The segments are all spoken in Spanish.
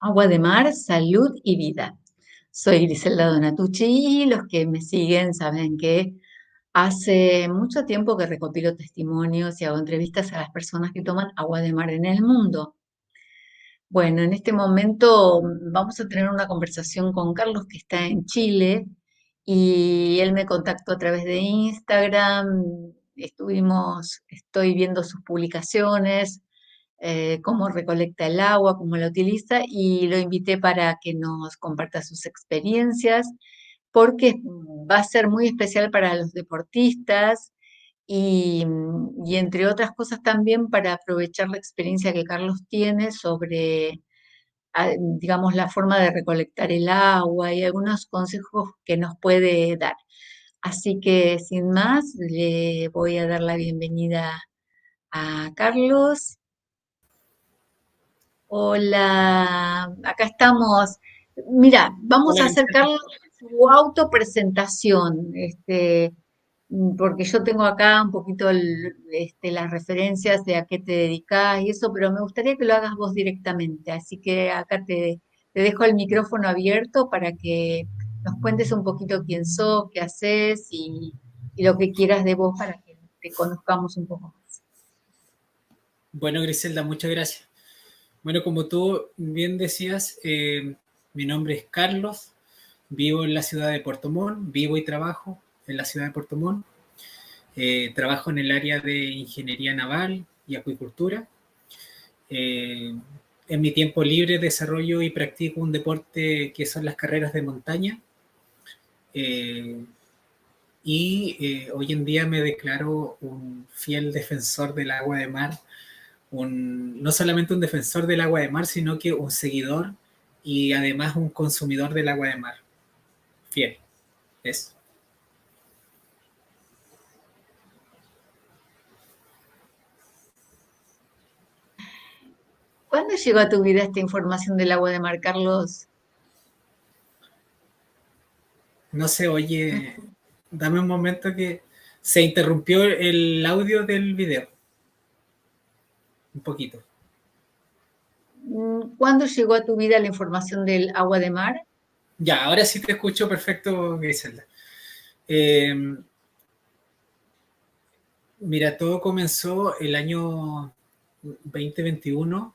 Agua de mar, salud y vida. Soy Griselda Donatucci y los que me siguen saben que hace mucho tiempo que recopilo testimonios y hago entrevistas a las personas que toman agua de mar en el mundo. Bueno, en este momento vamos a tener una conversación con Carlos que está en Chile y él me contactó a través de Instagram. Estoy viendo sus publicaciones, cómo recolecta el agua, cómo la utiliza, y lo invité para que nos comparta sus experiencias, porque va a ser muy especial para los deportistas y entre otras cosas también para aprovechar la experiencia que Carlos tiene sobre, digamos, la forma de recolectar el agua y algunos consejos que nos puede dar. Así que sin más, le voy a dar la bienvenida a Carlos. Hola, acá estamos. Mira, vamos Hola, a hacer, Cristian. Carlos, su autopresentación, porque yo tengo acá un poquito las referencias de a qué te dedicas y eso, pero me gustaría que lo hagas vos directamente. Así que acá te dejo el micrófono abierto para que nos cuentes un poquito quién sos, qué haces y lo que quieras de vos para que te conozcamos un poco más. Bueno, Griselda, muchas gracias. Bueno, como tú bien decías, mi nombre es Carlos, vivo en la ciudad de Puerto Montt, vivo y trabajo en la ciudad de Puerto Montt. Trabajo en el área de ingeniería naval y acuicultura. Eh, en mi tiempo libre desarrollo y practico un deporte que son las carreras de montaña. Eh, Hoy en día me declaro un fiel defensor del agua de mar, no solamente un defensor del agua de mar, sino que un seguidor y además un consumidor del agua de mar. Fiel. Es. ¿Cuándo llegó a tu vida esta información del agua de mar, Carlos? No se oye. Dame un momento que se interrumpió el audio del video. Un poquito. ¿Cuándo llegó a tu vida la información del agua de mar? Ya, ahora sí te escucho perfecto, Griselda. Eh, Mira, todo comenzó el año 2021,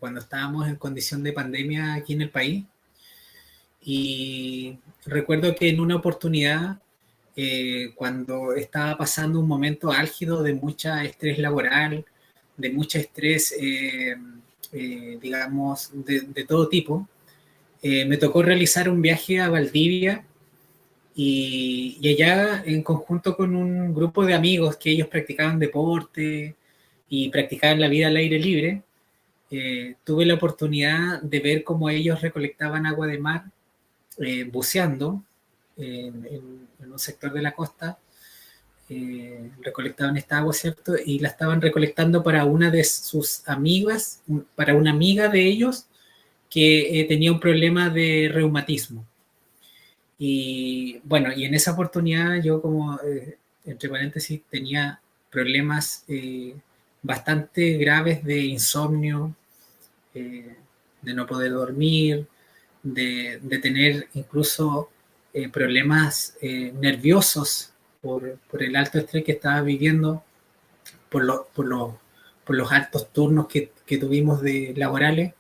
cuando estábamos en condición de pandemia aquí en el país. Y recuerdo que en una oportunidad, cuando estaba pasando un momento álgido de mucha estrés laboral, de mucho estrés, digamos, de todo tipo, me tocó realizar un viaje a Valdivia y allá en conjunto con un grupo de amigos que ellos practicaban deporte y practicaban la vida al aire libre, tuve la oportunidad de ver cómo ellos recolectaban agua de mar buceando en un sector de la costa. Recolectaban esta agua, ¿cierto? Y la estaban recolectando para una de sus amigas, para una amiga de ellos que tenía un problema de reumatismo. Y bueno, y en esa oportunidad yo como, entre paréntesis, tenía problemas bastante graves de insomnio, eh, de no poder dormir, de tener incluso problemas nerviosos por el alto estrés que estaba viviendo, por, lo, por, lo, por los altos turnos que tuvimos de laborales.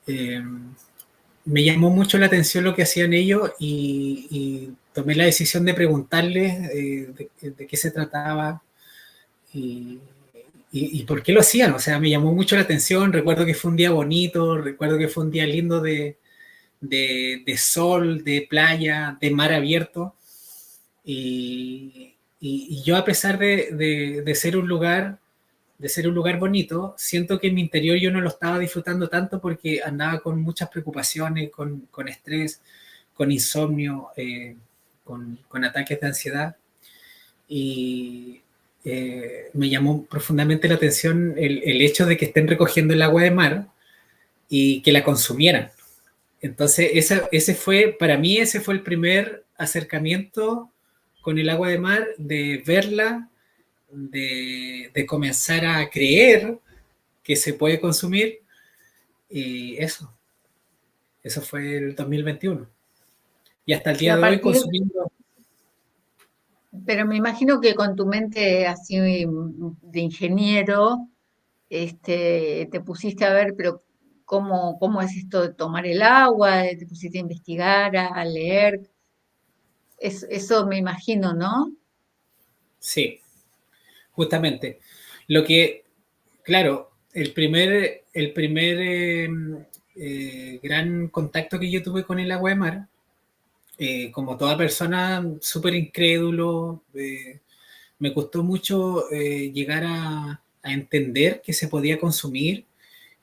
Eh, Me llamó mucho la atención lo que hacían ellos y tomé la decisión de preguntarles de qué se trataba y, y por qué lo hacían. O sea, me llamó mucho la atención. Recuerdo que fue un día bonito, recuerdo que fue un día lindo de sol, de playa, de mar abierto. Y yo, a pesar de ser un lugar, de ser un lugar bonito, siento que en mi interior yo no lo estaba disfrutando tanto porque andaba con muchas preocupaciones, con estrés, con insomnio, con ataques de ansiedad. Y me llamó profundamente la atención el hecho de que estén recogiendo el agua de mar y que la consumieran. Entonces, ese fue, para mí, ese fue el primer acercamiento con el agua de mar, de verla, de comenzar a creer que se puede consumir Y eso fue el 2021. Y hasta el Y día a de hoy partir, consumiendo. pero me imagino que con tu mente así de ingeniero, te pusiste a ver, pero cómo es esto de tomar el agua, te pusiste a investigar, a leer, eso me imagino, ¿no? Sí, justamente. Lo que, claro, el primer gran contacto que yo tuve con el agua de mar, como toda persona súper incrédulo, me costó mucho llegar a entender que se podía consumir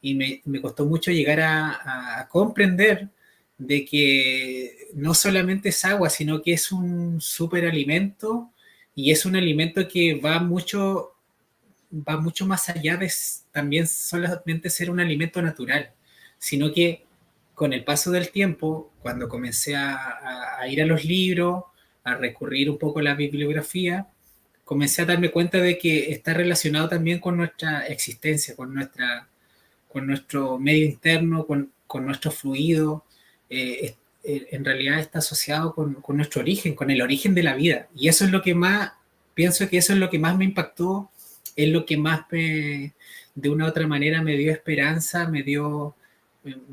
y me costó mucho llegar a comprender de que no solamente es agua, sino que es un superalimento y es un alimento que va mucho más allá de también solamente ser un alimento natural, sino que con el paso del tiempo, cuando comencé a ir a los libros, a recurrir un poco a la bibliografía, comencé a darme cuenta de que está relacionado también con nuestra existencia, con nuestro medio interno, con nuestro fluido. En realidad está asociado con nuestro origen, con el origen de la vida. Y eso es lo que más, pienso que eso es lo que más me impactó, es lo que más de una u otra manera me dio esperanza, me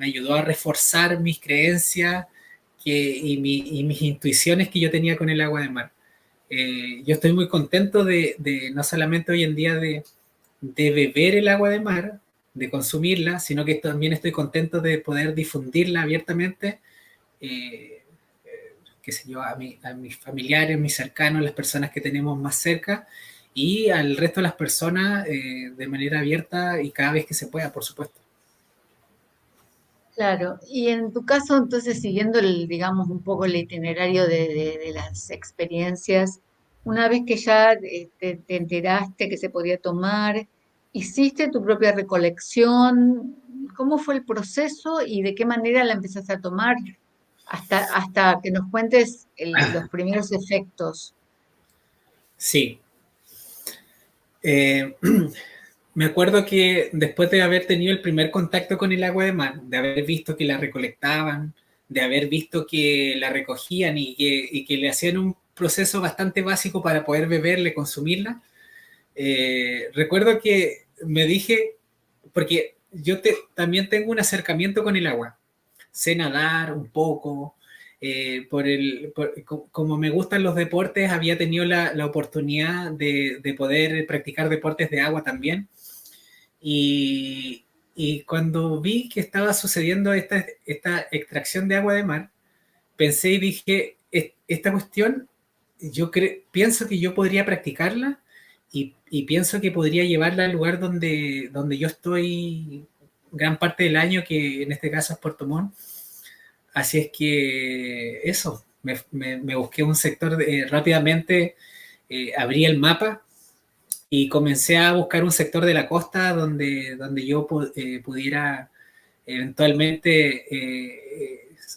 ayudó a reforzar mis creencias y mis intuiciones que yo tenía con el agua de mar. Yo estoy muy contento de no solamente hoy en día de beber el agua de mar, de consumirla, sino que también estoy contento de poder difundirla abiertamente, eh, qué sé yo, a mis familiares, mis cercanos, las personas que tenemos más cerca y al resto de las personas de manera abierta y cada vez que se pueda, por supuesto. Claro, y en tu caso, entonces, siguiendo digamos, un poco el itinerario de las experiencias, una vez que ya te enteraste que se podía tomar, hiciste tu propia recolección, ¿cómo fue el proceso y de qué manera la empezaste a tomar? Hasta que nos cuentes los primeros efectos. Sí. Eh, Me acuerdo que después de haber tenido el primer contacto con el agua de mar, de haber visto que la recolectaban, de haber visto que la recogían y que le hacían un proceso bastante básico para poder beberla, consumirla, recuerdo que me dije, porque también tengo un acercamiento con el agua, sé nadar un poco, como me gustan los deportes, había tenido la oportunidad de poder practicar deportes de agua también. Y, y cuando vi que estaba sucediendo esta extracción de agua de mar, pensé y dije, esta cuestión, pienso que yo podría practicarla y pienso que podría llevarla al lugar donde yo estoy gran parte del año, que en este caso es Puerto Montt. Así es que eso, me busqué un sector rápidamente, abrí el mapa y comencé a buscar un sector de la costa donde yo pudiera eventualmente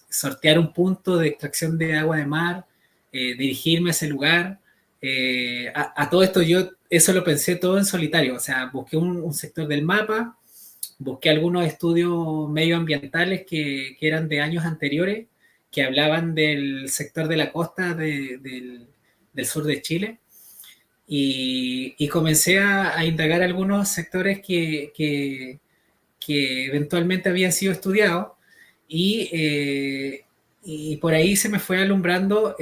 sortear un punto de extracción de agua de mar, dirigirme a ese lugar. A todo esto yo eso lo pensé todo en solitario, o sea, busqué un sector del mapa, busqué algunos estudios medioambientales que eran de años anteriores, que hablaban del sector de la costa del sur de Chile y comencé a indagar algunos sectores que eventualmente habían sido estudiados y por ahí se me fue alumbrando,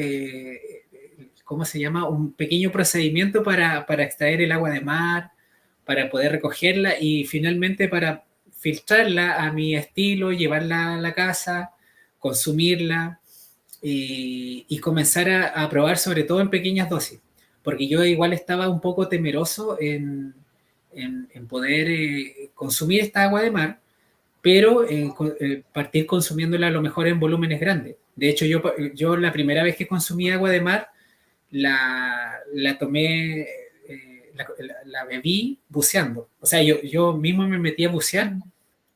¿cómo se llama? Un pequeño procedimiento para extraer el agua de mar, para poder recogerla y finalmente para filtrarla a mi estilo, llevarla a la casa, consumirla y comenzar a probar sobre todo en pequeñas dosis, porque yo igual estaba un poco temeroso en poder consumir esta agua de mar, pero partir consumiéndola a lo mejor en volúmenes grandes. De hecho, yo la primera vez que consumí agua de mar, la tomé, la bebí buceando. O sea, yo mismo me metí a bucear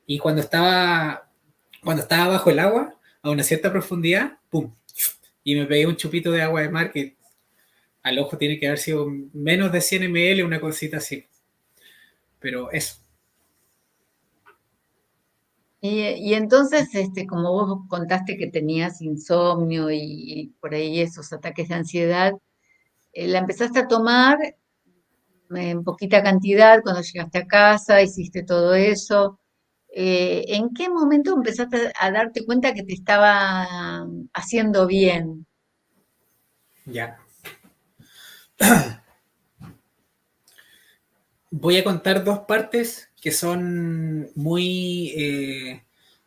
y cuando estaba bajo el agua, a una cierta profundidad, ¡pum! Y me pegué un chupito de agua de mar que al ojo tiene que haber sido menos de 100 ml, una cosita así. Pero eso. Y entonces, como vos contaste que tenías insomnio y por ahí esos ataques de ansiedad, la empezaste a tomar en poquita cantidad cuando llegaste a casa, hiciste todo eso. ¿En qué momento empezaste a darte cuenta que te estaba haciendo bien? Ya. Voy a contar dos partes que son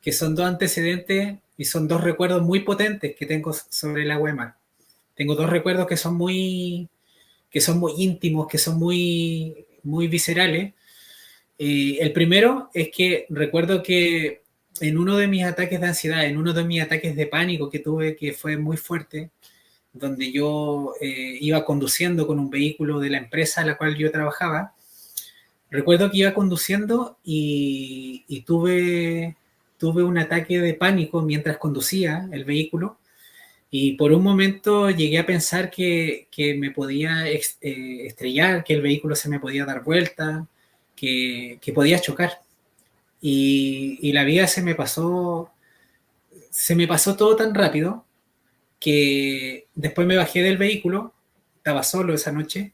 que son dos antecedentes y son dos recuerdos muy potentes que tengo sobre el agua de mar. Tengo dos recuerdos que son muy íntimos, que son muy viscerales. El primero es que recuerdo que en uno de mis ataques de ansiedad, en uno de mis ataques de pánico que tuve, que fue muy fuerte, donde yo iba conduciendo con un vehículo de la empresa a la cual yo trabajaba. Recuerdo que iba conduciendo y tuve un ataque de pánico mientras conducía el vehículo y por un momento llegué a pensar que me podía estrellar, que el vehículo se me podía dar vuelta, que podía chocar. Y la vida se me pasó todo tan rápido que después me bajé del vehículo, estaba solo esa noche.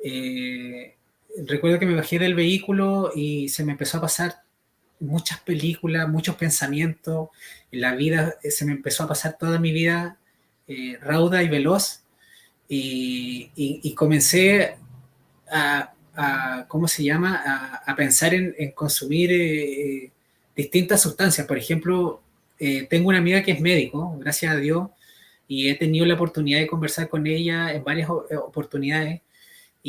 eh, Recuerdo que me bajé del vehículo y se me empezó a pasar muchas películas, muchos pensamientos. La vida, se me empezó a pasar toda mi vida rauda y veloz. Y comencé ¿cómo se llama? A pensar en consumir distintas sustancias. Por ejemplo, tengo una amiga que es médico, gracias a Dios, y he tenido la oportunidad de conversar con ella en varias oportunidades.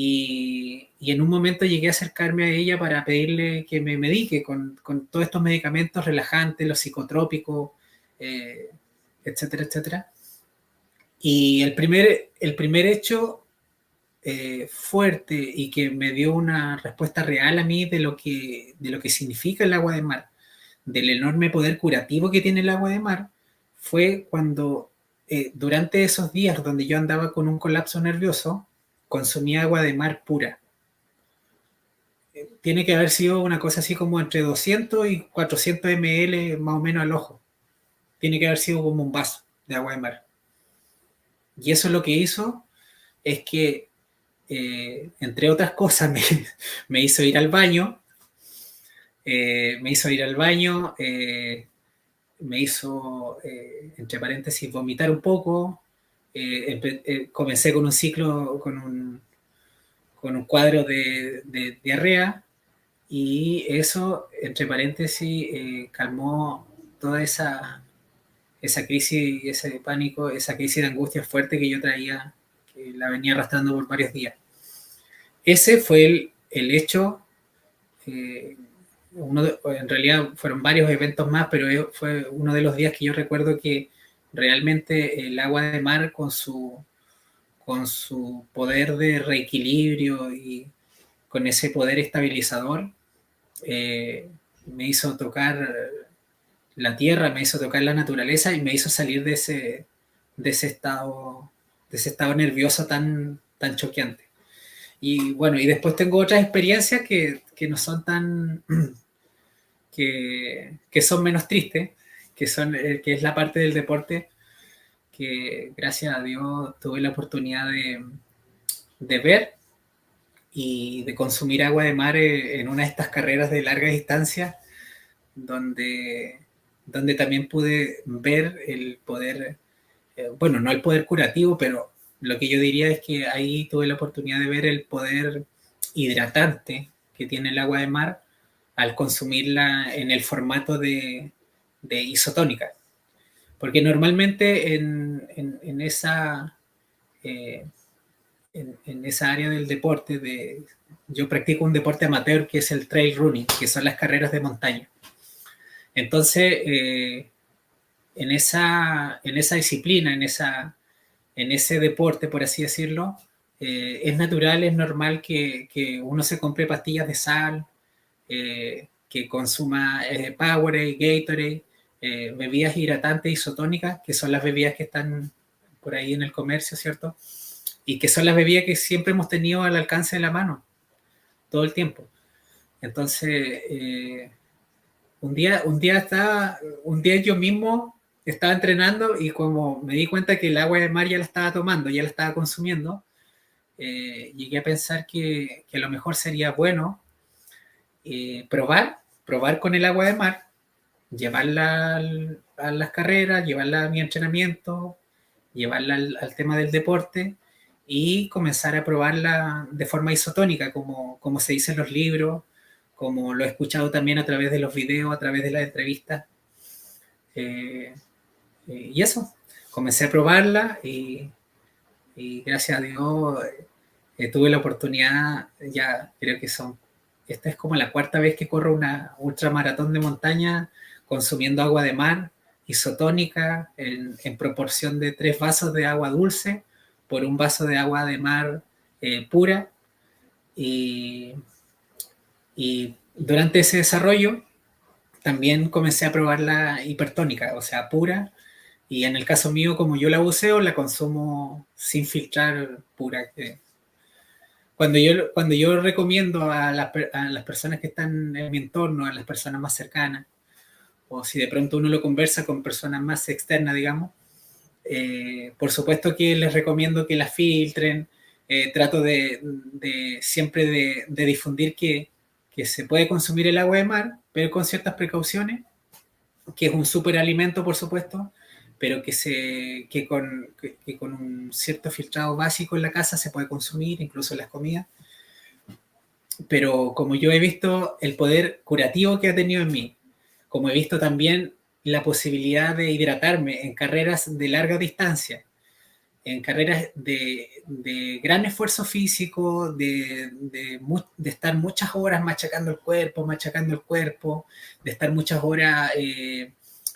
Y en un momento llegué a acercarme a ella para pedirle que me medique con todos estos medicamentos relajantes, los psicotrópicos, eh, etcétera, etcétera. Y el primer hecho fuerte y que me dio una respuesta real a mí de lo que significa el agua de mar, del enorme poder curativo que tiene el agua de mar, fue cuando durante esos días donde yo andaba con un colapso nervioso, consumí agua de mar pura. Tiene que haber sido una cosa así como entre 200 y 400 ml más o menos al ojo. Tiene que haber sido como un vaso de agua de mar. Y eso lo que hizo es que, entre otras cosas, me hizo ir al baño, me hizo ir al baño, me hizo, entre paréntesis, vomitar un poco. Comencé con un ciclo, con un cuadro de diarrea y eso, entre paréntesis, calmó toda esa crisis, ese pánico, esa crisis de angustia fuerte que yo traía, que la venía arrastrando por varios días. Ese fue el hecho, eh, en realidad fueron varios eventos más, pero fue uno de los días que yo recuerdo que realmente el agua de mar con su poder de reequilibrio y con ese poder estabilizador, me hizo tocar la tierra, me hizo tocar la naturaleza y me hizo salir de ese estado, de ese estado nervioso tan choqueante. Y bueno, y después tengo otras experiencias que no son que son menos tristes, que es la parte del deporte, que gracias a Dios tuve la oportunidad de ver y de consumir agua de mar en una de estas carreras de larga distancia, donde, donde también pude ver el poder, bueno, no el poder curativo, pero lo que yo diría es que ahí tuve la oportunidad de ver el poder hidratante que tiene el agua de mar al consumirla en el formato de isotónica. Porque normalmente eh, en esa área del deporte, yo practico un deporte amateur que es el trail running, que son las carreras de montaña. Entonces, en esa disciplina, en ese deporte, por así decirlo, es natural, es normal que uno se compre pastillas de sal, que consuma Powerade, Gatorade, bebidas hidratantes isotónicas, que son las bebidas que están por ahí en el comercio, ¿cierto? Y que son las bebidas que siempre hemos tenido al alcance de la mano, todo el tiempo. Entonces, un día yo mismo estaba entrenando y como me di cuenta que el agua de mar ya la estaba tomando, ya la estaba consumiendo, llegué a pensar que a lo mejor sería bueno probar con el agua de mar, llevarla a las carreras, llevarla a mi entrenamiento, llevarla al tema del deporte y comenzar a probarla de forma isotónica, como se dice en los libros, como lo he escuchado también a través de los videos, a través de las entrevistas. Eh, y eso, comencé a probarla y gracias a Dios tuve la oportunidad, ya creo que esta es como la cuarta vez que corro una ultramaratón de montaña consumiendo agua de mar isotónica en proporción de 3 vasos de agua dulce por un vaso de agua de mar pura. Y, y durante ese desarrollo también comencé a probar la hipertónica, o sea, pura. Y en el caso mío, como yo la buceo, la consumo sin filtrar pura. Cuando yo recomiendo a las personas que están en mi entorno, a las personas más cercanas, o si de pronto uno lo conversa con personas más externas, digamos, por supuesto que les recomiendo que las filtren. Trato siempre de difundir que se puede consumir el agua de mar, pero con ciertas precauciones, que es un superalimento, por supuesto, pero que con un cierto filtrado básico en la casa se puede consumir, incluso en las comidas. Pero como yo he visto el poder curativo que ha tenido en mí, como he visto también la posibilidad de hidratarme en carreras de larga distancia, en carreras de gran esfuerzo físico, de estar muchas horas machacando el cuerpo, de estar muchas horas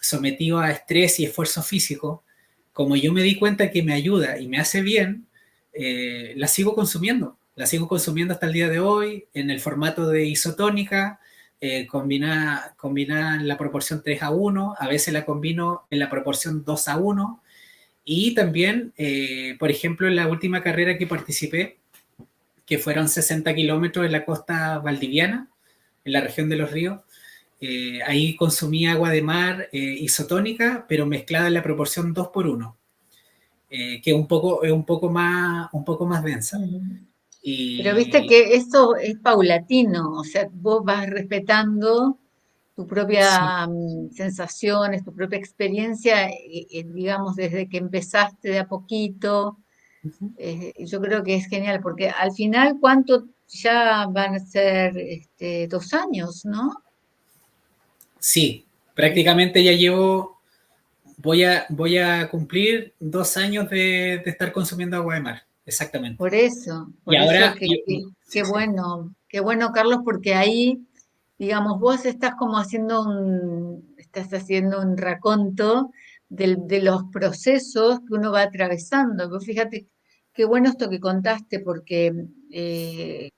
sometido a estrés y esfuerzo físico, como yo me di cuenta que me ayuda y me hace bien, la sigo consumiendo hasta el día de hoy en el formato de isotónica, combinada en la proporción 3:1, a veces la combino en la proporción 2:1, y también, por ejemplo, en la última carrera que participé, que fueron 60 kilómetros en la costa valdiviana, en la región de Los Ríos, ahí consumí agua de mar isotónica, pero mezclada en la proporción 2:1, que es un poco más densa. Pero viste Y que eso es paulatino, o sea, vos vas respetando tu sí, propia sensaciones, tu propia experiencia, digamos, desde que empezaste de a poquito. Yo creo que es genial, porque al final, ¿cuánto ya van a ser 2 años, ¿no? sí, Eh, prácticamente ya voy a cumplir 2 años de estar consumiendo agua de mar, exactamente. Y por eso ahora, sí, sí. qué bueno, Carlos, porque ahí, digamos, vos estás como estás haciendo un raconto de los procesos que uno va atravesando. Vos fíjate, qué bueno esto que contaste, porque eh,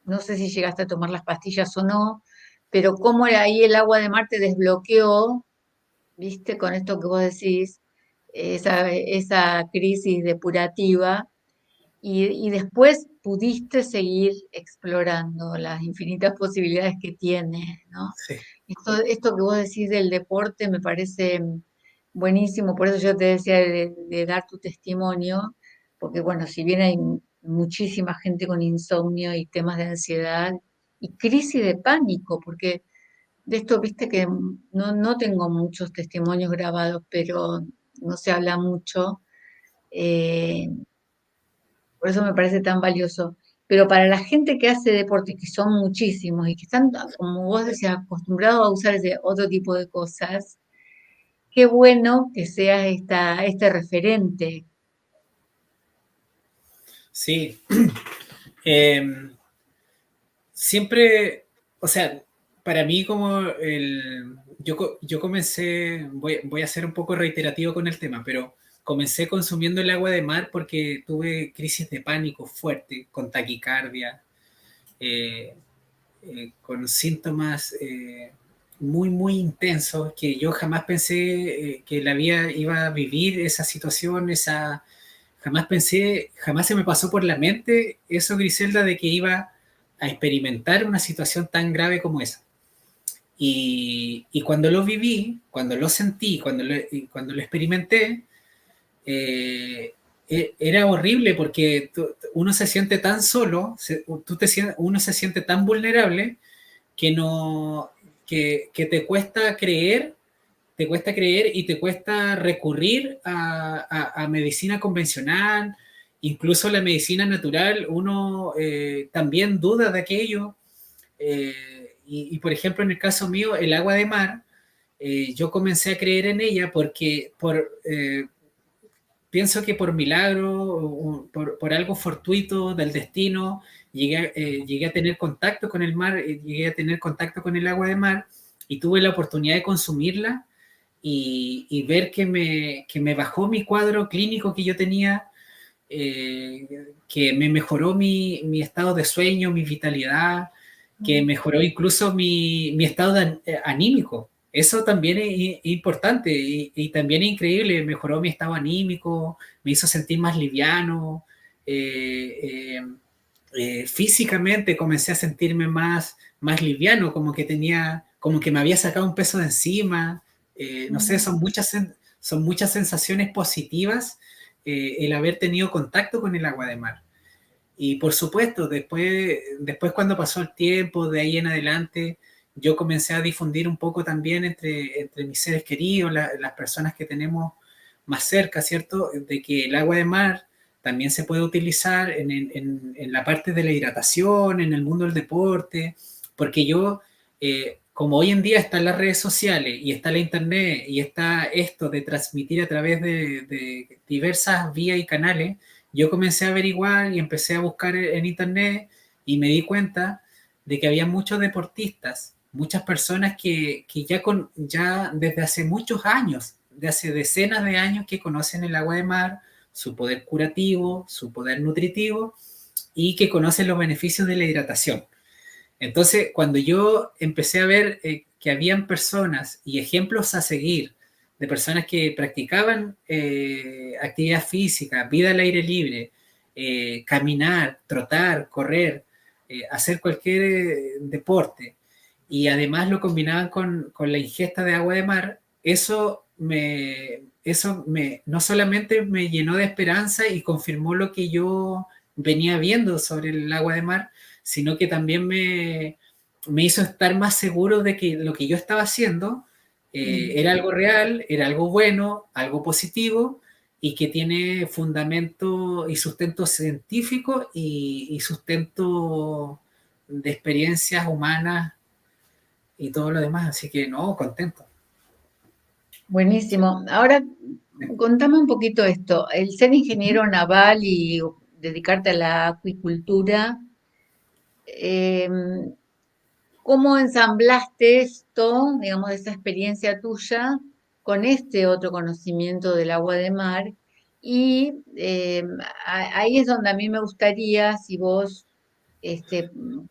no sé si llegaste a tomar las pastillas o no, pero cómo ahí el agua de mar te desbloqueó, viste, con esto que vos decís, esa crisis depurativa y después pudiste seguir explorando las infinitas posibilidades que tiene, ¿no? Sí. Esto que vos decís del deporte me parece buenísimo, por eso yo te decía de dar tu testimonio, porque bueno, si bien hay muchísima gente con insomnio y temas de ansiedad y crisis de pánico, porque de esto, viste que no tengo muchos testimonios grabados, pero no se habla mucho. eh, por eso me parece tan valioso. Pero para la gente que hace deporte, que son muchísimos y que están, como vos decías, acostumbrados a usar ese otro tipo de cosas, qué bueno que seas este referente. Sí. Eh, siempre, o sea, para mí yo comencé, voy a ser un poco reiterativo con el tema, pero comencé consumiendo el agua de mar porque tuve crisis de pánico fuerte, con taquicardia, eh, con síntomas muy intensos que yo jamás pensé que la vida iba a vivir esa situación, jamás se me pasó por la mente eso, Griselda, de que iba a experimentar una situación tan grave como esa. Y cuando lo viví, cuando lo sentí, cuando lo experimenté, eh, era horrible porque uno se siente tan solo, uno se siente tan vulnerable que no, que te cuesta creer y te cuesta recurrir a medicina convencional, incluso la medicina natural, uno también duda de aquello. Por ejemplo, en el caso mío, el agua de mar, yo comencé a creer en ella porque pienso que por milagro, por algo fortuito del destino, llegué a tener contacto con el mar, llegué a tener contacto con el agua de mar y tuve la oportunidad de consumirla y ver que me bajó mi cuadro clínico que yo tenía, que me mejoró mi estado de sueño, mi vitalidad, que mejoró incluso mi estado anímico. Eso también es importante y también es increíble, mejoró mi estado anímico, me hizo sentir más liviano, eh, físicamente comencé a sentirme más liviano, como que me había sacado un peso de encima, no sé, son muchas sensaciones positivas el haber tenido contacto con el agua de mar. Y por supuesto, después cuando pasó el tiempo, de ahí en adelante, yo comencé a difundir un poco también entre mis seres queridos, las personas que tenemos más cerca, ¿cierto? De que el agua de mar también se puede utilizar en la parte de la hidratación, en el mundo del deporte, porque yo, como hoy en día están las redes sociales y está la internet y está esto de transmitir a través de diversas vías y canales, yo comencé a averiguar y empecé a buscar en internet y me di cuenta de que había muchos deportistas, muchas personas que ya desde hace muchos años, de hace decenas de años que conocen el agua de mar, su poder curativo, su poder nutritivo y que conocen los beneficios de la hidratación. Entonces, cuando yo empecé a ver que habían personas y ejemplos a seguir de personas que practicaban actividad física, vida al aire libre, caminar, trotar, correr, hacer cualquier deporte, y además lo combinaban con la ingesta de agua de mar, no solamente me llenó de esperanza y confirmó lo que yo venía viendo sobre el agua de mar, sino que también me hizo estar más seguro de que lo que yo estaba haciendo era algo real, era algo bueno, algo positivo y que tiene fundamento y sustento científico y sustento de experiencias humanas y todo lo demás. Así que no, contento. Buenísimo. Ahora, contame un poquito esto. El ser ingeniero naval y dedicarte a la acuicultura, em, ¿cómo ensamblaste esto, digamos, esa experiencia tuya con este otro conocimiento del agua de mar? Y ahí es donde a mí me gustaría, si vos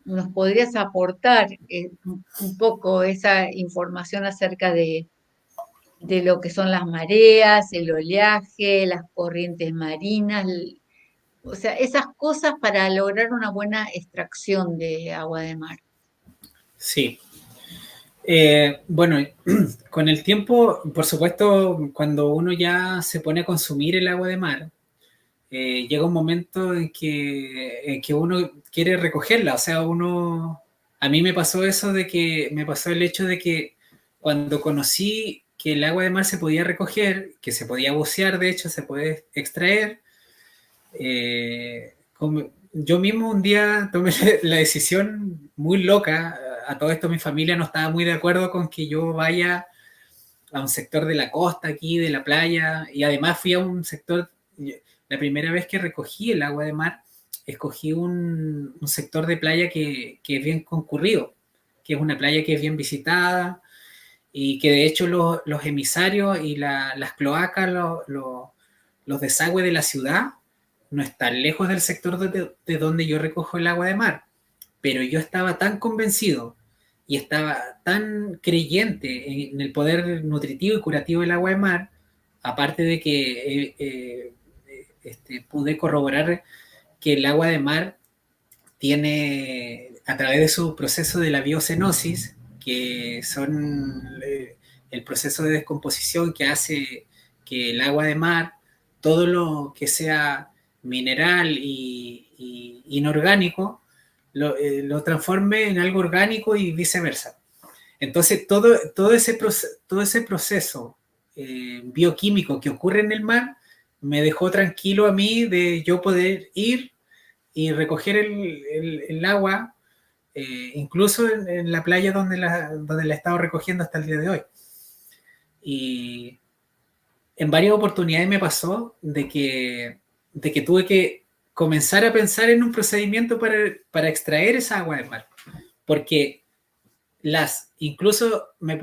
nos podrías aportar un poco esa información acerca de lo que son las mareas, el oleaje, las corrientes marinas, o sea, esas cosas para lograr una buena extracción de agua de mar. Sí. Bueno, con el tiempo, por supuesto, cuando uno ya se pone a consumir el agua de mar, llega un momento en que uno quiere recogerla. O sea, a mí me pasó eso me pasó el hecho de que cuando conocí que el agua de mar se podía recoger, que se podía bucear, de hecho, se puede extraer, yo mismo un día tomé la decisión muy loca. A todo esto mi familia no estaba muy de acuerdo con que yo vaya a un sector de la costa aquí, de la playa, y además fui a un sector, la primera vez que recogí el agua de mar, escogí un sector de playa que es bien concurrido, que es una playa que es bien visitada y que de hecho los emisarios y las cloacas, los desagües de la ciudad no están lejos del sector de donde yo recojo el agua de mar, pero yo estaba tan convencido y estaba tan creyente en el poder nutritivo y curativo del agua de mar, aparte de que pude corroborar que el agua de mar tiene, a través de su proceso de la biocenosis, que son el proceso de descomposición que hace que el agua de mar, todo lo que sea mineral y inorgánico, lo transforme en algo orgánico y viceversa. Entonces, todo ese proceso bioquímico que ocurre en el mar me dejó tranquilo a mí de yo poder ir y recoger el agua, incluso en la playa donde la he estado recogiendo hasta el día de hoy. Y en varias oportunidades me pasó de que tuve que comenzar a pensar en un procedimiento para extraer esa agua del mar. Porque incluso me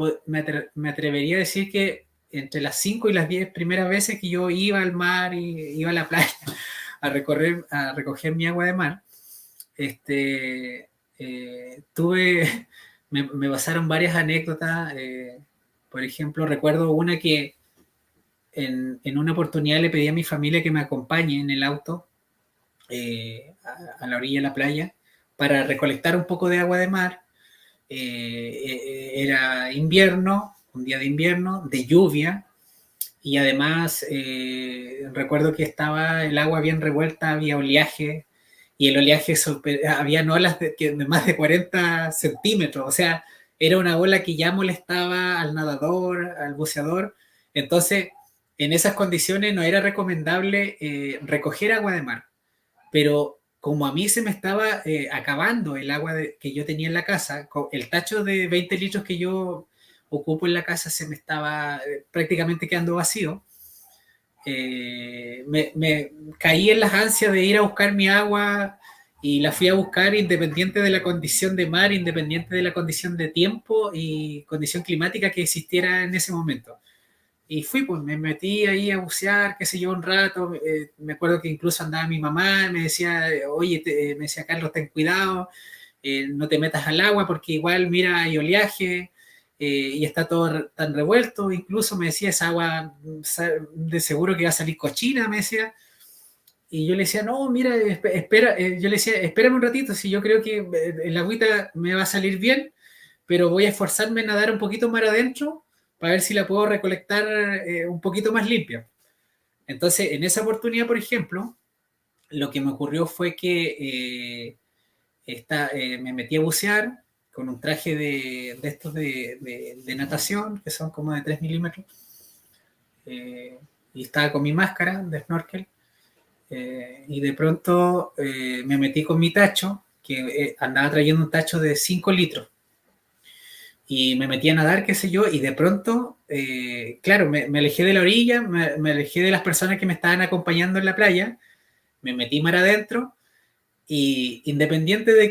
atrevería a decir que entre las 5 y las 10 primeras veces que yo iba al mar y iba a la playa a recoger mi agua de mar, me pasaron varias anécdotas. Por ejemplo, recuerdo una que en una oportunidad le pedí a mi familia que me acompañe en el auto a la orilla de la playa para recolectar un poco de agua de mar. Era invierno, un día de invierno, de lluvia, y además recuerdo que estaba el agua bien revuelta, había oleaje, y el oleaje había olas de más de 40 centímetros, o sea, era una ola que ya molestaba al nadador, al buceador. Entonces, en esas condiciones no era recomendable recoger agua de mar, pero como a mí se me estaba acabando el agua que yo tenía en la casa, el tacho de 20 litros que yo ocupo en la casa se me estaba prácticamente quedando vacío. Me caí en las ansias de ir a buscar mi agua y la fui a buscar independiente de la condición de mar, independiente de la condición de tiempo y condición climática que existiera en ese momento. Y fui, pues me metí ahí a bucear, qué sé yo, un rato. Me acuerdo que incluso andaba mi mamá, me decía, oye, me decía, Carlos, ten cuidado, no te metas al agua porque igual, mira, hay oleaje y está todo tan revuelto. Incluso me decía, esa agua de seguro que va a salir cochina, me decía. Y yo le decía, no, mira, espera, yo le decía, espérame un ratito, si yo creo que el agüita me va a salir bien, pero voy a esforzarme en nadar un poquito más adentro para ver si la puedo recolectar un poquito más limpia. Entonces, en esa oportunidad, por ejemplo, lo que me ocurrió fue que me metí a bucear con un traje de estos de natación, que son como de 3 milímetros, y estaba con mi máscara de snorkel, y de pronto me metí con mi tacho, que andaba trayendo un tacho de 5 litros, y me metí a nadar, qué sé yo, y de pronto, claro, me alejé de la orilla, me alejé de las personas que me estaban acompañando en la playa, me metí mar adentro, y independiente de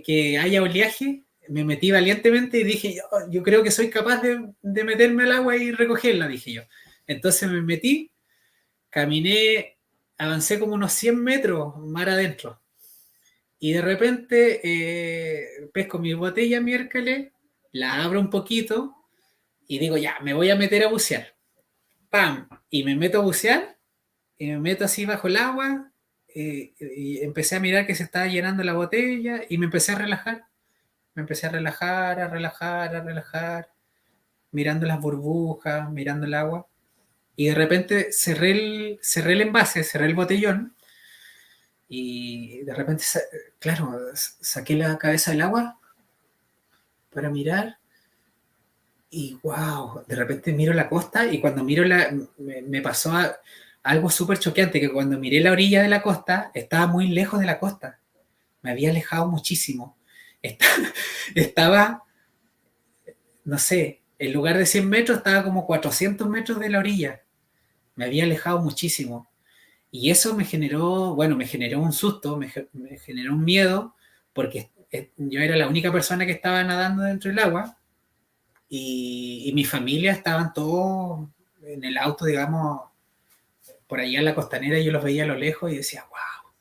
que haya oleaje, me metí valientemente y dije, yo creo que soy capaz de meterme al agua y recogerla, dije yo. Entonces me metí, caminé, avancé como unos 100 metros mar adentro, y de repente pesco mi botella miércoles, la abro un poquito y digo, ya, me voy a meter a bucear. ¡Pam! Y me meto a bucear y me meto así bajo el agua y empecé a mirar que se estaba llenando la botella y me empecé a relajar. Me empecé a relajar, a relajar, a relajar, mirando las burbujas, mirando el agua. Y de repente cerré el envase, cerré el botellón y de repente, claro, saqué la cabeza del agua para mirar. Y wow, de repente miro la costa y cuando me pasó algo súper choqueante, que cuando miré la orilla de la costa, estaba muy lejos de la costa. Me había alejado muchísimo. Estaba, estaba, no sé, en lugar de 100 metros, estaba como 400 metros de la orilla. Me había alejado muchísimo. Y eso me generó, bueno, me generó un susto, me generó un miedo, porque yo era la única persona que estaba nadando dentro del agua y mi familia estaban todos en el auto, digamos, por allá en la costanera, y yo los veía a lo lejos y decía, wow,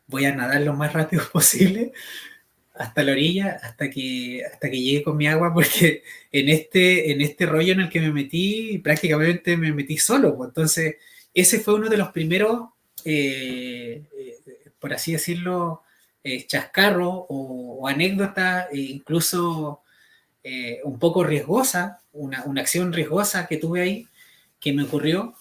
voy a nadar lo más rápido posible hasta la orilla, hasta que llegue con mi agua, porque en este rollo en el que me metí, prácticamente me metí solo. Pues. Entonces, ese fue uno de los primeros, por así decirlo, chascarros o anécdotas, incluso un poco riesgosa, una acción riesgosa que tuve ahí, que me ocurrió.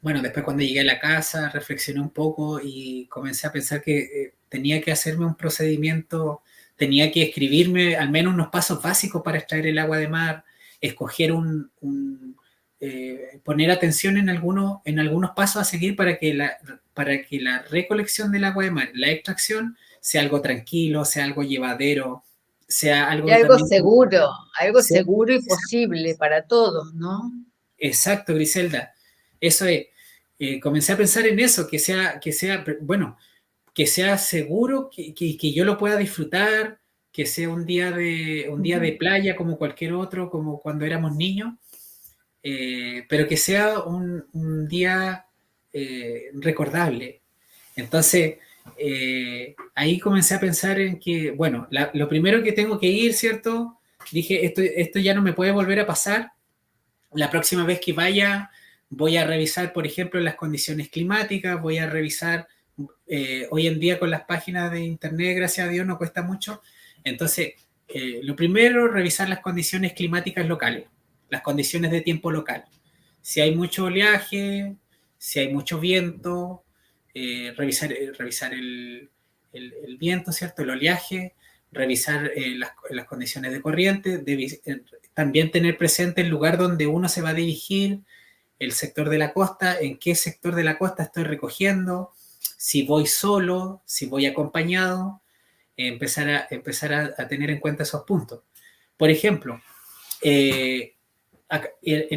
Bueno, después cuando llegué a la casa reflexioné un poco y comencé a pensar que tenía que hacerme un procedimiento, tenía que escribirme al menos unos pasos básicos para extraer el agua de mar, escoger poner atención en algunos pasos a seguir para que la recolección del agua de mar, la extracción, sea algo tranquilo, sea algo llevadero, sea Y algo también... algo sea- seguro y posible para todos, ¿no? Exacto, Griselda. Eso es. Comencé a pensar en eso, bueno, que sea seguro, que yo lo pueda disfrutar, que sea un día de Ujú. playa como cualquier otro, como cuando éramos niños, pero que sea un día recordable. Entonces, ahí comencé a pensar en que, bueno, lo primero que tengo que ir, ¿cierto? Dije, esto ya no me puede volver a pasar. La próxima vez que vaya, voy a revisar, por ejemplo, las condiciones climáticas, voy a revisar, hoy en día con las páginas de internet, gracias a Dios, no cuesta mucho. Entonces, lo primero, revisar las condiciones climáticas locales, las condiciones de tiempo local. Si hay mucho oleaje, si hay mucho viento, revisar el viento, ¿cierto? El oleaje, revisar las condiciones de corriente, también tener presente el lugar donde uno se va a dirigir, el sector de la costa, en qué sector de la costa estoy recogiendo, si voy solo, si voy acompañado, empezar a tener en cuenta esos puntos. Por ejemplo, en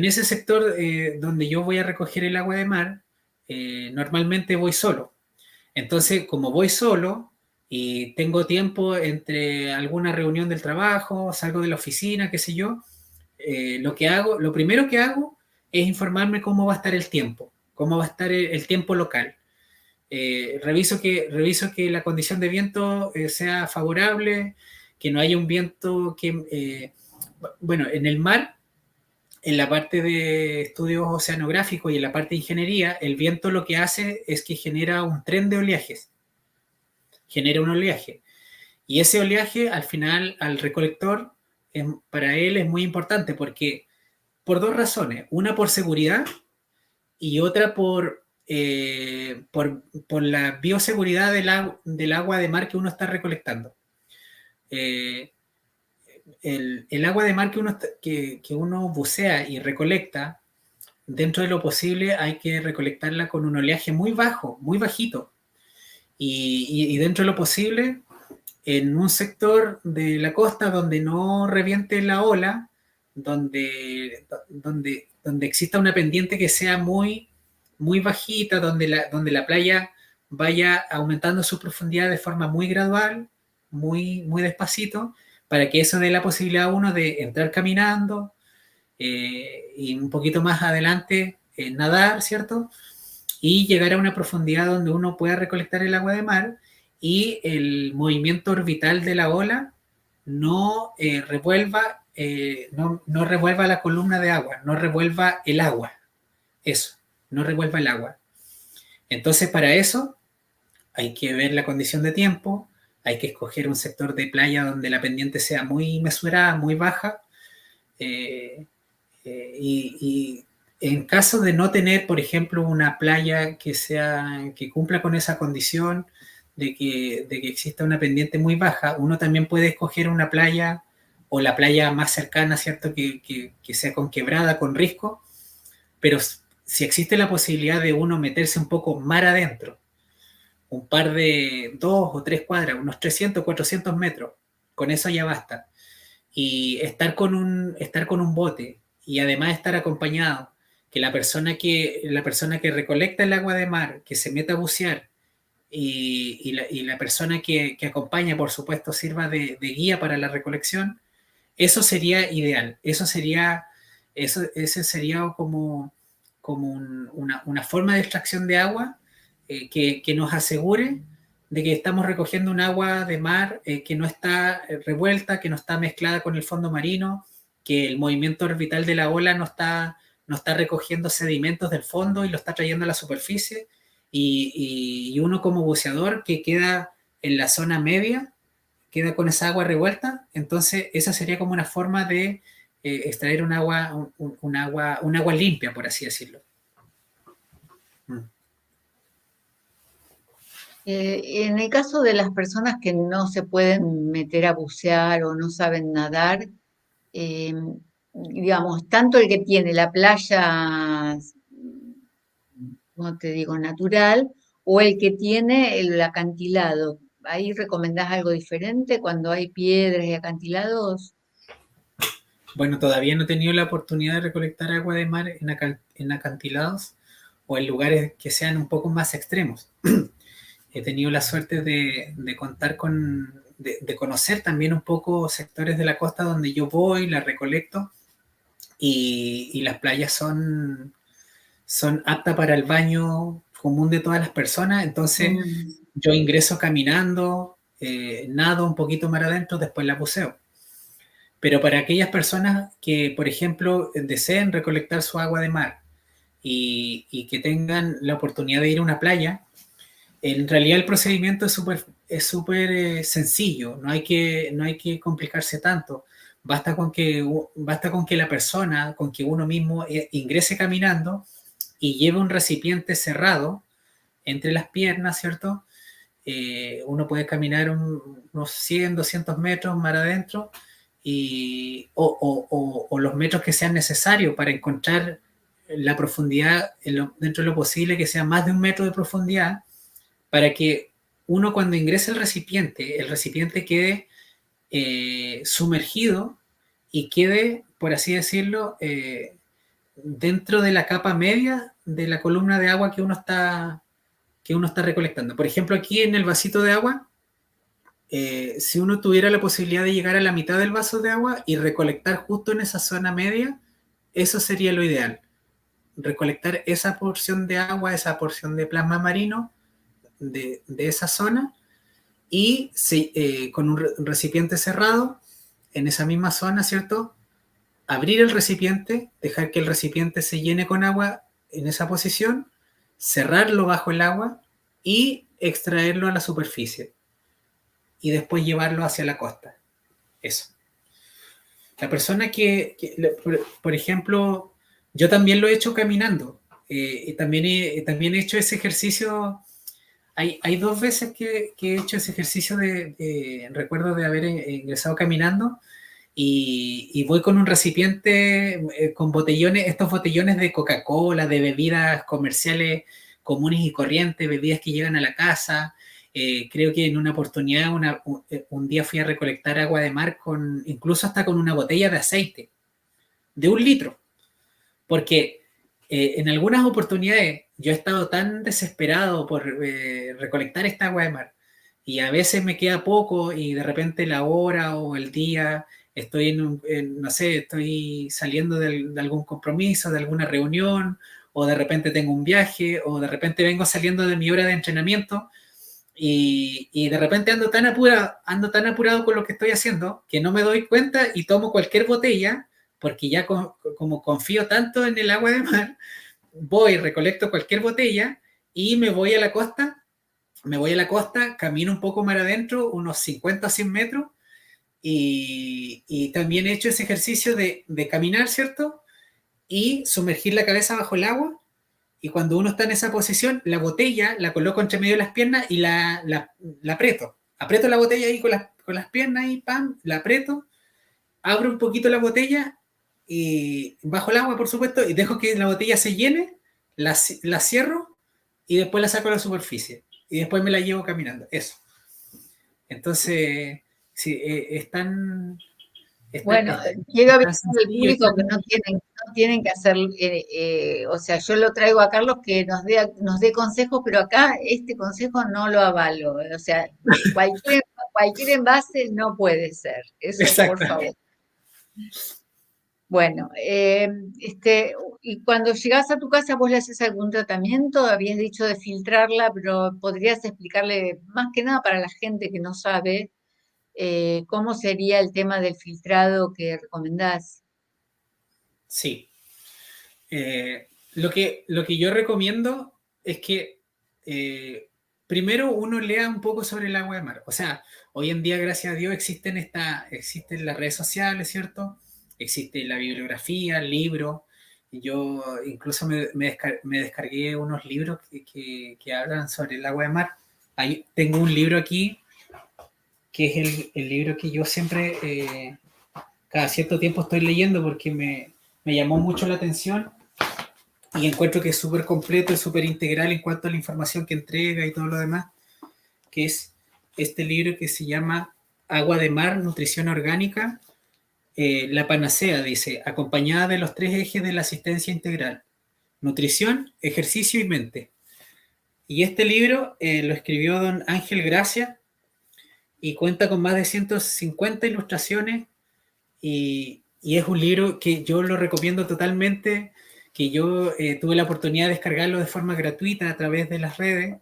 ese sector donde yo voy a recoger el agua de mar, normalmente voy solo. Entonces, como voy solo y tengo tiempo entre alguna reunión del trabajo, salgo de la oficina, qué sé yo, lo primero que hago es informarme cómo va a estar el tiempo, cómo va a estar el tiempo local. Reviso que la condición de viento sea favorable, que no haya un viento bueno, en el mar, en la parte de estudios oceanográficos y en la parte de ingeniería, el viento lo que hace es que genera un tren de oleajes, genera un oleaje. Y ese oleaje, al final, al recolector, para él es muy importante porque por dos razones. Una por seguridad y otra por la bioseguridad del agua de mar que uno está recolectando. Eh, el agua de mar que uno bucea y recolecta, dentro de lo posible hay que recolectarla con un oleaje muy bajo, muy bajito. Y dentro de lo posible, en un sector de la costa donde no reviente la ola, donde exista una pendiente que sea muy bajita, donde la playa vaya aumentando su profundidad de forma muy gradual, muy despacito, para que eso dé la posibilidad a uno de entrar caminando y un poquito más adelante nadar, ¿cierto? Y llegar a una profundidad donde uno pueda recolectar el agua de mar y el movimiento orbital de la ola no revuelva la columna de agua, no revuelva el agua, eso, no revuelva el agua. Entonces, para eso hay que ver la condición de tiempo, hay que escoger un sector de playa donde la pendiente sea muy mesurada, muy baja, eh, y en caso de no tener, por ejemplo, una playa que cumpla con esa condición de que exista una pendiente muy baja, uno también puede escoger una playa o la playa más cercana, ¿cierto? Que sea con quebrada, con risco, pero si existe la posibilidad de uno meterse un poco mar adentro, un par de 2 o 3 cuadras, unos 300, 400 metros, con eso ya basta y estar con un bote y además estar acompañado, que la persona que recolecta el agua de mar, que se meta a bucear y la persona que acompaña, por supuesto, sirva de guía para la recolección, eso sería ideal. Ese sería como una forma de extracción de agua que nos asegure de que estamos recogiendo un agua de mar que no está revuelta, que no está mezclada con el fondo marino, que el movimiento orbital de la ola no está recogiendo sedimentos del fondo y lo está trayendo a la superficie, y uno como buceador que queda en la zona media, queda con esa agua revuelta, entonces esa sería como una forma de extraer un agua limpia, por así decirlo. Mm. En el caso de las personas que no se pueden meter a bucear o no saben nadar, eh, digamos, tanto el que tiene la playa, como te digo, natural, o el que tiene el acantilado. ¿Ahí recomendás algo diferente cuando hay piedras y acantilados? Bueno, todavía no he tenido la oportunidad de recolectar agua de mar en acantilados o en lugares que sean un poco más extremos. He tenido la suerte de contar de conocer también un poco sectores de la costa donde yo voy, la recolecto y las playas son aptas para el baño común de todas las personas, entonces Mm. yo ingreso caminando, nado un poquito más adentro, después la buceo. Pero para aquellas personas que, por ejemplo, deseen recolectar su agua de mar y que tengan la oportunidad de ir a una playa, en realidad el procedimiento es súper sencillo, no hay que complicarse tanto. Basta con que la persona, con que uno mismo ingrese caminando y lleve un recipiente cerrado entre las piernas, ¿cierto? Uno puede caminar unos 100, 200 metros más adentro o los metros que sean necesarios para encontrar la profundidad dentro de lo posible, que sea más de 1 metro de profundidad, para que uno cuando ingrese el recipiente quede sumergido y quede, por así decirlo, dentro de la capa media de la columna de agua que uno está recolectando. Por ejemplo, aquí en el vasito de agua, si uno tuviera la posibilidad de llegar a la mitad del vaso de agua y recolectar justo en esa zona media, eso sería lo ideal. Recolectar esa porción de agua, esa porción de plasma marino de esa zona y con un recipiente cerrado en esa misma zona, ¿cierto? Abrir el recipiente, dejar que el recipiente se llene con agua en esa posición, cerrarlo bajo el agua y extraerlo a la superficie y después llevarlo hacia la costa. Eso. La persona por ejemplo, yo también lo he hecho caminando. Y también he hecho ese ejercicio. Hay 2 veces que he hecho ese ejercicio recuerdo de haber ingresado caminando y voy con un recipiente con botellones, estos botellones de Coca-Cola, de bebidas comerciales comunes y corrientes, bebidas que llegan a la casa. Creo que en una oportunidad, un día fui a recolectar agua de mar incluso hasta con una botella de aceite, de 1 litro, porque en algunas oportunidades yo he estado tan desesperado por recolectar esta agua de mar y a veces me queda poco y de repente la hora o el día estoy no sé, estoy saliendo de algún compromiso, de alguna reunión o de repente tengo un viaje o de repente vengo saliendo de mi hora de entrenamiento y de repente ando tan apurado con lo que estoy haciendo que no me doy cuenta y tomo cualquier botella porque ya como confío tanto en el agua de mar, voy, recolecto cualquier botella y me voy a la costa, camino un poco más adentro, unos 50 o 100 metros, y también he hecho ese ejercicio de caminar, ¿cierto? Y sumergir la cabeza bajo el agua, y cuando uno está en esa posición, la botella la coloco entre medio de las piernas y la aprieto. Aprieto la botella ahí con las piernas y pam, la aprieto, abro un poquito la botella y bajo el agua, por supuesto, y dejo que la botella se llene, la cierro y después la saco a la superficie. Y después me la llevo caminando. Eso. Entonces, sí, Bueno, quiero es tan avisar al sencillo y público que tan... no tienen que hacer, o sea, yo lo traigo a Carlos que nos dé consejos, pero acá este consejo no lo avalo. O sea, cualquier, cualquier envase no puede ser. Eso, por favor. Exactamente. Bueno, y cuando llegas a tu casa, ¿vos le haces algún tratamiento? Habías dicho de filtrarla, pero podrías explicarle más que nada para la gente que no sabe cómo sería el tema del filtrado que recomendás. Sí. Lo que yo recomiendo es que primero uno lea un poco sobre el agua de mar. O sea, hoy en día, gracias a Dios, existen las redes sociales, ¿cierto? Existe la bibliografía, el libro. Y yo incluso me descargué unos libros que hablan sobre el agua de mar. Ahí tengo un libro aquí, que es el libro que yo siempre, cada cierto tiempo estoy leyendo porque me llamó mucho la atención y encuentro que es súper completo y súper integral en cuanto a la información que entrega y todo lo demás, que es este libro que se llama Agua de Mar, Nutrición Orgánica, la panacea, dice, acompañada de los 3 ejes de la asistencia integral: nutrición, ejercicio y mente. Y este libro lo escribió don Ángel Gracia y cuenta con más de 150 ilustraciones y es un libro que yo lo recomiendo totalmente, que yo tuve la oportunidad de descargarlo de forma gratuita a través de las redes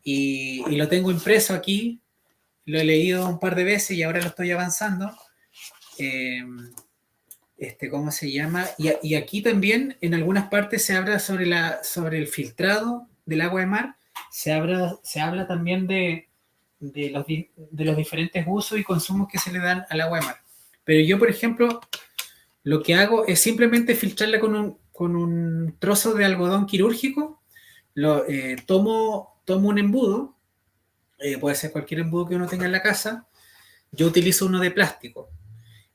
y lo tengo impreso aquí, lo he leído un par de veces y ahora lo estoy avanzando. Eh, ¿Cómo se llama? Y aquí también en algunas partes se habla sobre el filtrado del agua de mar, se habla también de los diferentes usos y consumos que se le dan al agua de mar. Pero yo, por ejemplo, lo que hago es simplemente filtrarla con un trozo de algodón quirúrgico, tomo un embudo, puede ser cualquier embudo que uno tenga en la casa, yo utilizo uno de plástico,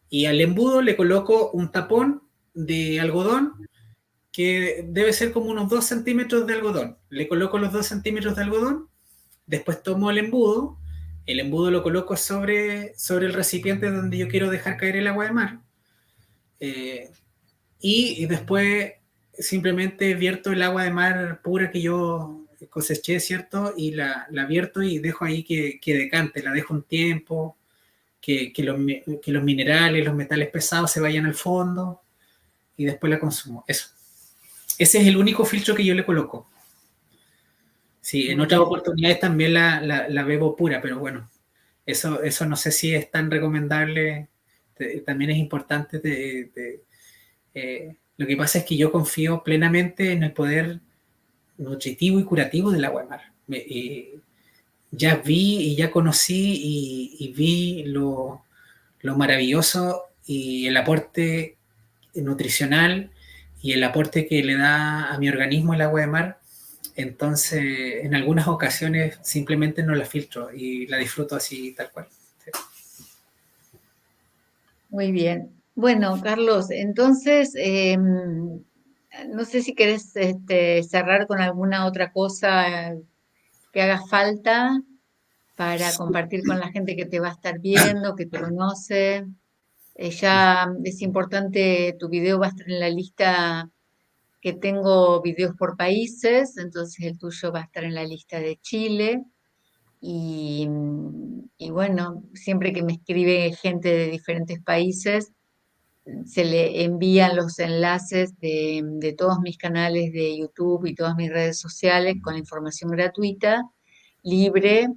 y al embudo le coloco un tapón de algodón que debe ser como unos 2 centímetros de algodón. Le coloco los 2 centímetros de algodón, después tomo el embudo lo coloco sobre el recipiente donde yo quiero dejar caer el agua de mar, eh, y después simplemente vierto el agua de mar pura que yo coseché, ¿cierto? Y la vierto y dejo ahí que decante, la dejo un tiempo, que los minerales, los metales pesados se vayan al fondo y después la consumo. Eso. Ese es el único filtro que yo le coloco. Sí, en Muy otras bien. oportunidades también la bebo pura, pero bueno, eso no sé si es tan recomendable. También es importante. Lo que pasa es que yo confío plenamente en el poder nutritivo y curativo del agua de mar. Ya vi y ya conocí y vi lo maravilloso y el aporte nutricional y el aporte que le da a mi organismo el agua de mar. Entonces, en algunas ocasiones simplemente no la filtro y la disfruto así tal cual. Sí. Muy bien. Bueno, Carlos, entonces, no sé si querés cerrar con alguna otra cosa que haga falta para compartir con la gente que te va a estar viendo, que te conoce. Ya es importante, tu video va a estar en la lista que tengo videos por países, entonces el tuyo va a estar en la lista de Chile. Y bueno, siempre que me escribe gente de diferentes países, se le envían los enlaces de todos mis canales de YouTube y todas mis redes sociales con la información gratuita, libre,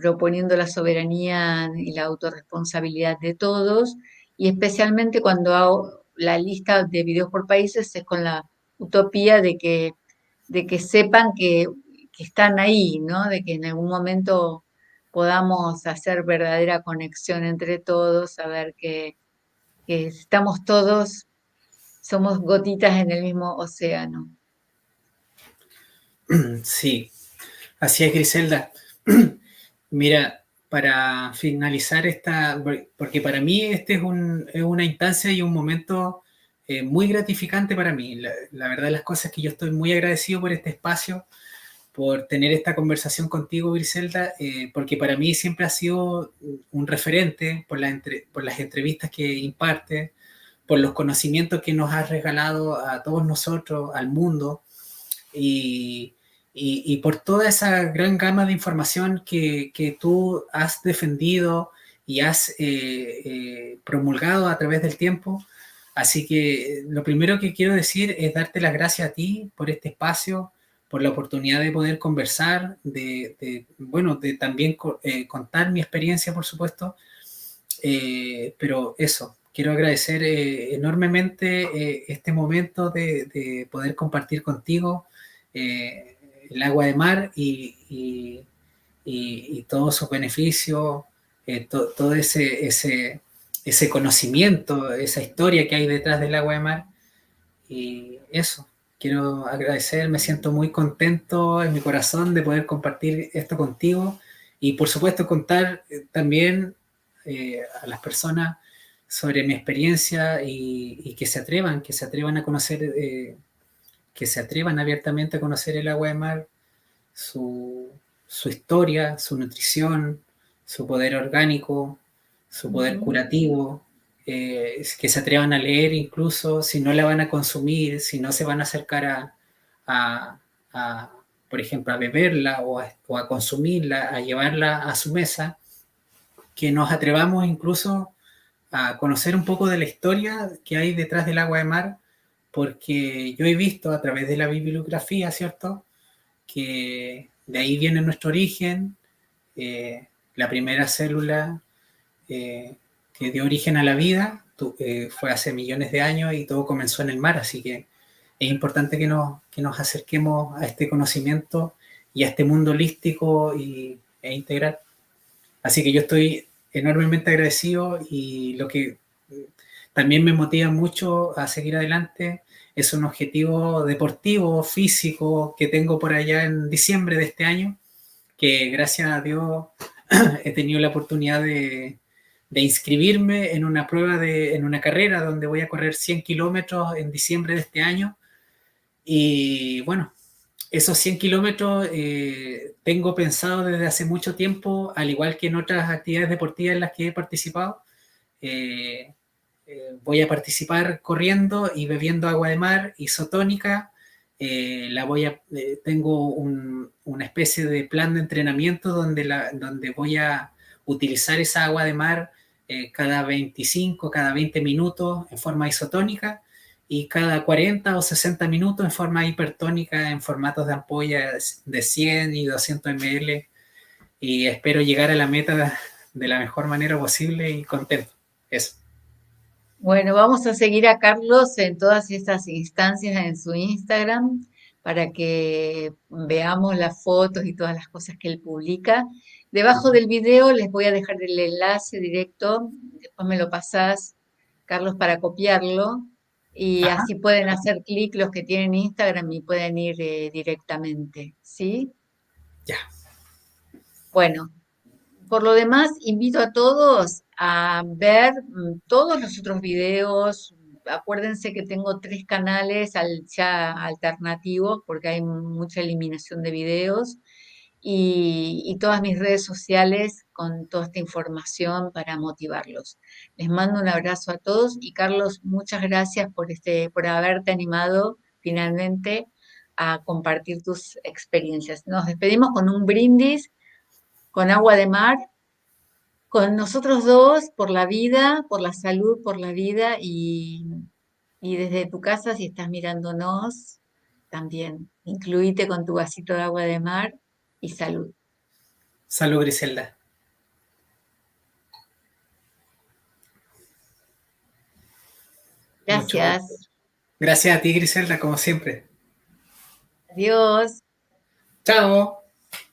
proponiendo la soberanía y la autorresponsabilidad de todos, y especialmente cuando hago la lista de videos por países es con la utopía de que sepan que están ahí, ¿no? De que en algún momento podamos hacer verdadera conexión entre todos, saber que estamos todos, somos gotitas en el mismo océano. Sí, así es, Griselda. Mira, para finalizar porque para mí este es una instancia y un momento muy gratificante para mí. La verdad, las cosas es que yo estoy muy agradecido por este espacio, por tener esta conversación contigo, Griselda, porque para mí siempre ha sido un referente por las entrevistas que imparte, por los conocimientos que nos has regalado a todos nosotros, al mundo, y, y por toda esa gran gama de información que tú has defendido y has promulgado a través del tiempo. Así que lo primero que quiero decir es darte las gracias a ti por este espacio, por la oportunidad de poder conversar, bueno, de también contar mi experiencia, por supuesto. Pero eso, quiero agradecer enormemente este momento de poder compartir contigo. el agua de mar y todos sus beneficios, todo ese conocimiento, esa historia que hay detrás del agua de mar. Y eso, quiero agradecer, me siento muy contento en mi corazón de poder compartir esto contigo y por supuesto contar también a las personas sobre mi experiencia y que se atrevan a conocer, que se atrevan abiertamente a conocer el agua de mar, su, su historia, su nutrición, su poder orgánico, su poder curativo, que se atrevan a leer incluso si no la van a consumir, si no se van a acercar a, a por ejemplo, a beberla o a consumirla, a llevarla a su mesa, que nos atrevamos incluso a conocer un poco de la historia que hay detrás del agua de mar, porque yo he visto a través de la bibliografía, ¿cierto?, que de ahí viene nuestro origen, la primera célula que dio origen a la vida fue hace millones de años y todo comenzó en el mar, así que es importante que nos acerquemos a este conocimiento y a este mundo holístico e integral. Así que yo estoy enormemente agradecido y lo que también me motiva mucho a seguir adelante es un objetivo deportivo, físico, que tengo por allá en diciembre de este año, que gracias a Dios he tenido la oportunidad de inscribirme en una prueba, en una carrera donde voy a correr 100 kilómetros en diciembre de este año. Y bueno, esos 100 kilómetros tengo pensado desde hace mucho tiempo, al igual que en otras actividades deportivas en las que he participado, eh, voy a participar corriendo y bebiendo agua de mar isotónica. Tengo una especie de plan de entrenamiento donde voy a utilizar esa agua de mar cada 25, cada 20 minutos en forma isotónica y cada 40 o 60 minutos en forma hipertónica en formatos de ampollas de 100 y 200 ml. Y espero llegar a la meta de la mejor manera posible y contento. Eso. Bueno, vamos a seguir a Carlos en todas estas instancias en su Instagram para que veamos las fotos y todas las cosas que él publica. Debajo del video les voy a dejar el enlace directo, después me lo pasás, Carlos, para copiarlo y Ajá. así pueden hacer clic los que tienen Instagram y pueden ir directamente, ¿sí? Ya. Bueno, por lo demás, invito a todos a ver todos los otros videos. Acuérdense que tengo 3 canales ya alternativos porque hay mucha eliminación de videos y todas mis redes sociales con toda esta información para motivarlos. Les mando un abrazo a todos y Carlos, muchas gracias por haberte animado finalmente a compartir tus experiencias. Nos despedimos con un brindis con agua de mar con nosotros dos, por la vida, por la salud, por la vida y desde tu casa, si estás mirándonos, también incluíte con tu vasito de agua de mar y salud. Salud, Griselda. Mucho gusto. Gracias. Gracias a ti, Griselda, como siempre. Adiós. Chao.